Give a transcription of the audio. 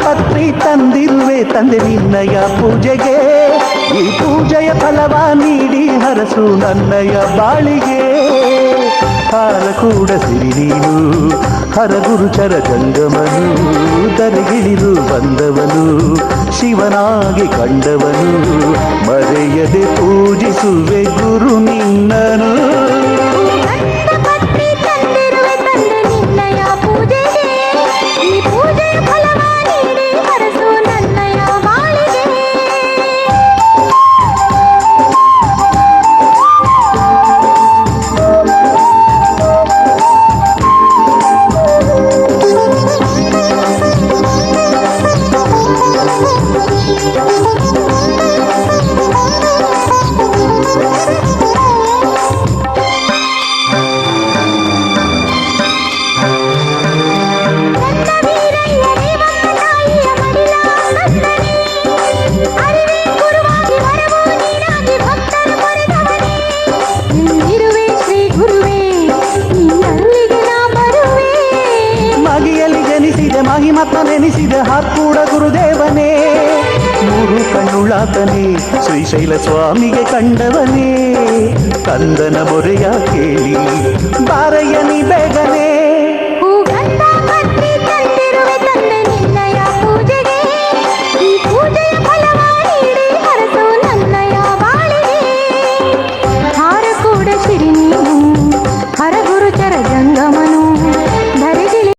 ಪತ್ರಿ ತಂದಿರುವೆ ತಂದೆ ನಿನ್ನಯ ಪೂಜೆಗೆ ಈ ಪೂಜೆಯ ಫಲವ ನೀಡಿ ಹರಸು ನನ್ನಯ ಬಾಳಿಗೆ ಹಾರ ಕೂಡ ಸಿರಿ ನೀನು ಹರಗುರುಚರ ಜಂಗಮನು ದರಗಿಳಿದು ಬಂದವನು ಶಿವನಾಗಿ ಕಂಡವನು ಮರೆಯದೆ ಪೂಜಿಸುವೆ ಗುರು ನಿನ್ನನು ಮಹಿಮತನೆನಿಸಿದ ಹಾಕೂಡ ಗುರುದೇವನೇ ಮೂರು ಕಣ್ಣುಳ್ಳಾತನೇ ಶ್ರೀಶೈಲ ಸ್ವಾಮಿಗೆ ಕಂಡವನೇ ಕಂದನ ಮೊರೆಯ ಕೇಳಿ ಬಾರಯ್ಯ ನೀ ಬೇಗನೆ